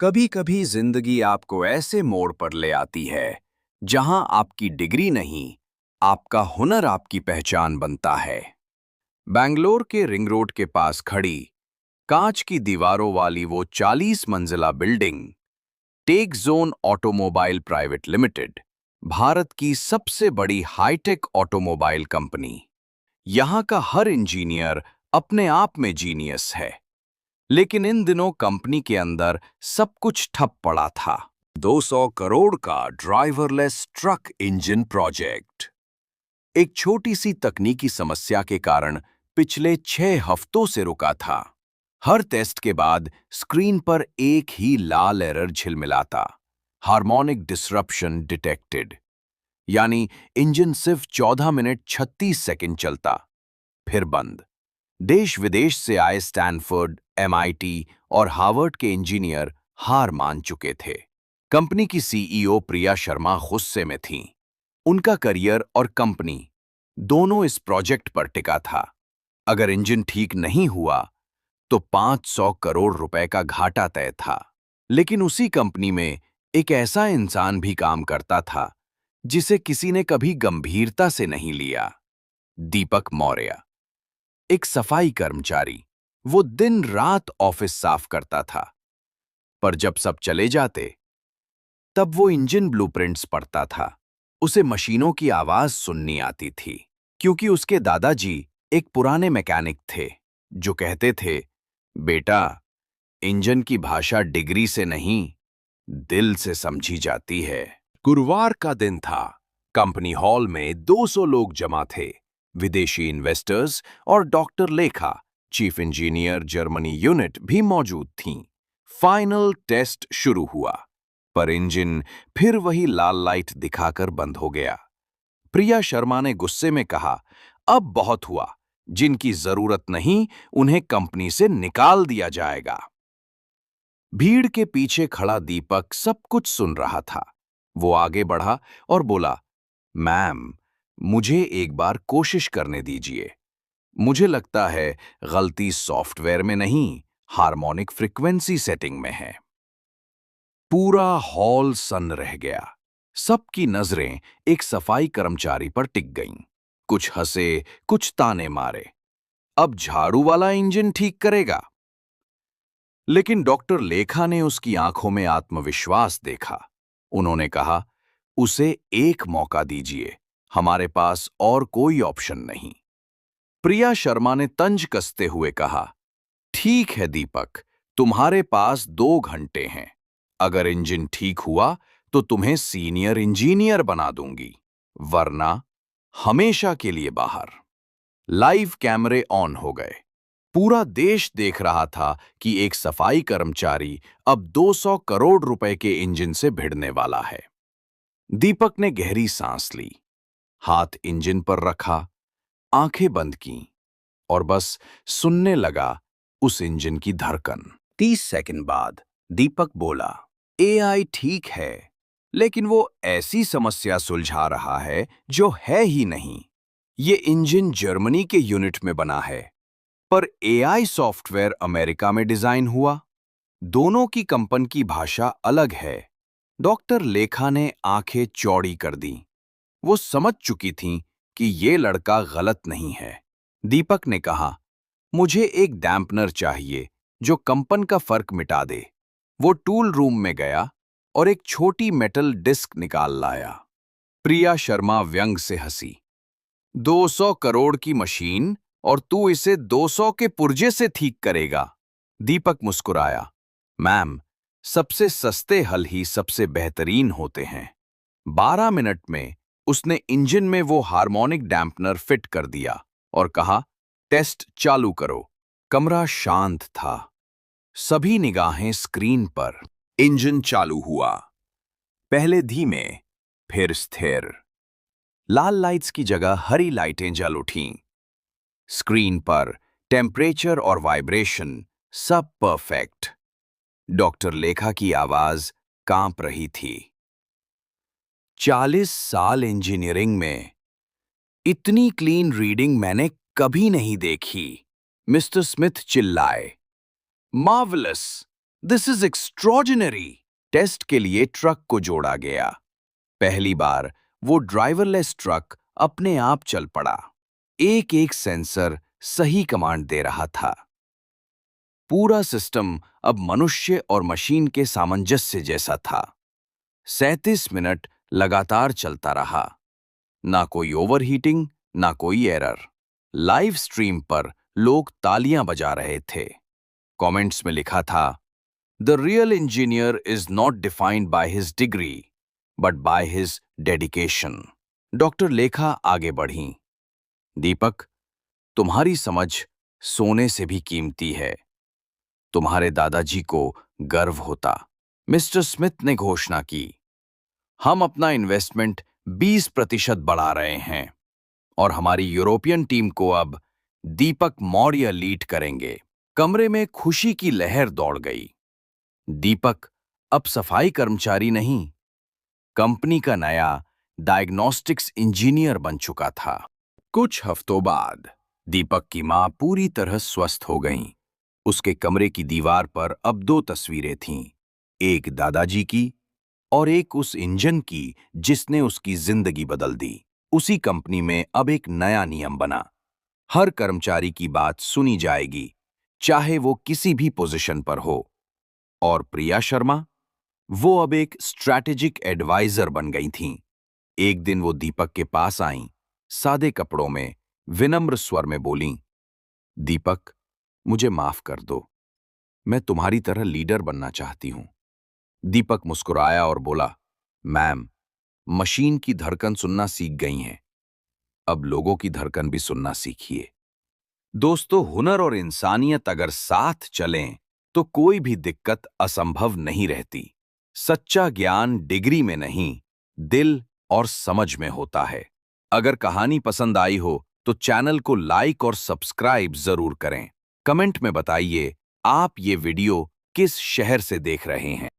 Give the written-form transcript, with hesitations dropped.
कभी कभी जिंदगी आपको ऐसे मोड़ पर ले आती है जहां आपकी डिग्री नहीं, आपका हुनर आपकी पहचान बनता है। बैंगलोर के रिंग रोड के पास खड़ी कांच की दीवारों वाली वो 40 मंजिला building, take zone automobile private limited, Bharat की सबसे बड़ी हाईटेक ऑटोमोबाइल कंपनी। यहां का हर इंजीनियर अपने आप में जीनियस है। लेकिन इन दिनों कंपनी के अंदर सब कुछ ठप पड़ा था। 200 करोड़ का ड्राइवरलेस ट्रक इंजन प्रोजेक्ट एक छोटी सी तकनीकी समस्या के कारण पिछले 6 हफ्तों से रुका था। हर टेस्ट के बाद स्क्रीन पर एक ही लाल एरर झिलमिलाता, हार्मोनिक डिसरप्शन डिटेक्टेड। यानी इंजन सिर्फ 14 मिनट 36 सेकंड चलता, फिर बंद। देश विदेश से आए स्टैनफोर्ड, एमआईटी और हार्वर्ड के इंजीनियर हार मान चुके थे। कंपनी की सीईओ प्रिया शर्मा गुस्से में थीं। उनका करियर और कंपनी दोनों इस प्रोजेक्ट पर टिका था। अगर इंजन ठीक नहीं हुआ तो 500 करोड़ रुपए का घाटा तय था। लेकिन उसी कंपनी में एक ऐसा इंसान भी काम करता था जिसे किसी ने कभी गंभीरता से नहीं लिया। दीपक मौर्य, एक सफाई कर्मचारी। वो दिन रात ऑफिस साफ करता था, पर जब सब चले जाते तब वो इंजन ब्लूप्रिंट्स पढ़ता था। उसे मशीनों की आवाज सुननी आती थी, क्योंकि उसके दादाजी एक पुराने मैकेनिक थे जो कहते थे, बेटा, इंजन की भाषा डिग्री से नहीं, दिल से समझी जाती है। गुरुवार का दिन था। कंपनी हॉल में 200 लोग जमा थे। विदेशी इन्वेस्टर्स और डॉक्टर लेखा, चीफ इंजीनियर जर्मनी यूनिट भी मौजूद थीं। फाइनल टेस्ट शुरू हुआ, पर इंजन फिर वही लाल लाइट दिखाकर बंद हो गया। प्रिया शर्मा ने गुस्से में कहा, अब बहुत हुआ। जिनकी जरूरत नहीं, उन्हें कंपनी से निकाल दिया जाएगा। भीड़ के पीछे खड़ा दीपक सब कुछ सुन रहा था। वो आगे बढ़ा और बोला, मैम, मुझे एक बार कोशिश करने दीजिए। मुझे लगता है गलती सॉफ्टवेयर में नहीं, हार्मोनिक फ्रीक्वेंसी सेटिंग में है। पूरा हॉल सन्न रह गया। सबकी नजरें एक सफाई कर्मचारी पर टिक गईं। कुछ हंसे, कुछ ताने मारे। अब झाड़ू वाला इंजन ठीक करेगा। लेकिन डॉक्टर लेखा ने उसकी आंखों में आत्मविश्वास देखा। उन्होंने कहा, उसे एक मौका दीजिए, हमारे पास और कोई ऑप्शन नहीं। प्रिया शर्मा ने तंज कसते हुए कहा, ठीक है दीपक, तुम्हारे पास 2 घंटे हैं। अगर इंजन ठीक हुआ तो तुम्हें सीनियर इंजीनियर बना दूंगी, वरना हमेशा के लिए बाहर। लाइव कैमरे ऑन हो गए। पूरा देश देख रहा था कि एक सफाई कर्मचारी अब 200 करोड़ रुपए के इंजन से भिड़ने वाला है। दीपक ने गहरी सांस ली, हाथ इंजन पर रखा, आंखें बंद कीं और बस सुनने लगा उस इंजन की धड़कन। 30 सेकंड बाद दीपक बोला, एआई ठीक है, लेकिन वो ऐसी समस्या सुलझा रहा है जो है ही नहीं। ये इंजन जर्मनी के यूनिट में बना है, पर एआई सॉफ्टवेयर अमेरिका में डिजाइन हुआ। दोनों की कंपन की भाषा अलग है। डॉक्टर लेखा ने आंखें चौड़ी कर दी। वो समझ चुकी थीं कि ये लड़का गलत नहीं है। दीपक ने कहा, मुझे एक डैम्पनर चाहिए जो कंपन का फर्क मिटा दे। वो टूल रूम में गया और एक छोटी मेटल डिस्क निकाल लाया। प्रिया शर्मा व्यंग से हंसी, 200 करोड़ की मशीन और तू इसे 200 के पुर्जे से ठीक करेगा। दीपक मुस्कुराया, मैम, सबसे सस्ते हल ही सबसे बेहतरीन होते हैं। 12 मिनट में उसने इंजन में वो हार्मोनिक डैम्पनर फिट कर दिया और कहा, टेस्ट चालू करो। कमरा शांत था, सभी निगाहें स्क्रीन पर। इंजन चालू हुआ, पहले धीमे, फिर स्थिर। लाल लाइट्स की जगह हरी लाइटें जल उठीं। स्क्रीन पर टेम्परेचर और वाइब्रेशन सब परफेक्ट। डॉक्टर लेखा की आवाज कांप रही थी, 40 साल इंजीनियरिंग में इतनी क्लीन रीडिंग मैंने कभी नहीं देखी। मिस्टर स्मिथ चिल्लाए, marvellous, this is extraordinary. Test के लिए ट्रक को जोड़ा गया। पहली बार वो ड्राइवरलेस ट्रक अपने आप चल पड़ा। एक एक सेंसर सही कमांड दे रहा था। पूरा सिस्टम अब मनुष्य और मशीन के सामंजस्य जैसा था। 37 मिनट लगातार चलता रहा। ना कोई ओवरहीटिंग, ना कोई एरर। लाइव स्ट्रीम पर लोग तालियां बजा रहे थे। कमेंट्स में लिखा था, the real engineer is not defined by his degree but by his dedication. Doctor लेखा आगे बढ़ी। दीपक, तुम्हारी समझ सोने से भी कीमती है। तुम्हारे दादाजी को गर्व होता। मिस्टर स्मिथ ने घोषणा की, हम अपना इन्वेस्टमेंट 20% बढ़ा रहे हैं और हमारी यूरोपियन टीम को अब दीपक मौर्य लीड करेंगे। कमरे में खुशी की लहर दौड़ गई। दीपक अब सफाई कर्मचारी नहीं, कंपनी का नया डायग्नोस्टिक्स इंजीनियर बन चुका था। कुछ हफ्तों बाद दीपक की मां पूरी तरह स्वस्थ हो गईं। उसके कमरे की दीवार पर अब 2 तस्वीरें थीं, एक दादाजी की और एक उस इंजन की जिसने उसकी जिंदगी बदल दी। उसी कंपनी में अब एक नया नियम बना, हर कर्मचारी की बात सुनी जाएगी, चाहे वो किसी भी पोजीशन पर हो। और प्रिया शर्मा, वो अब एक स्ट्रैटेजिक एडवाइजर बन गई थीं। एक दिन वो दीपक के पास आईं, सादे कपड़ों में, विनम्र स्वर में बोलीं, दीपक, मुझे माफ कर दो, मैं तुम्हारी तरह लीडर बनना चाहती हूं। दीपक मुस्कुराया और बोला, मैम, मशीन की धड़कन सुनना सीख गई हैं, अब लोगों की धड़कन भी सुनना सीखिए। दोस्तों, हुनर और इंसानियत अगर साथ चलें तो कोई भी दिक्कत असंभव नहीं रहती। सच्चा ज्ञान डिग्री में नहीं, दिल और समझ में होता है। अगर कहानी पसंद आई हो तो चैनल को लाइक और सब्सक्राइब जरूर करें। कमेंट में बताइए आप ये वीडियो किस शहर से देख रहे हैं।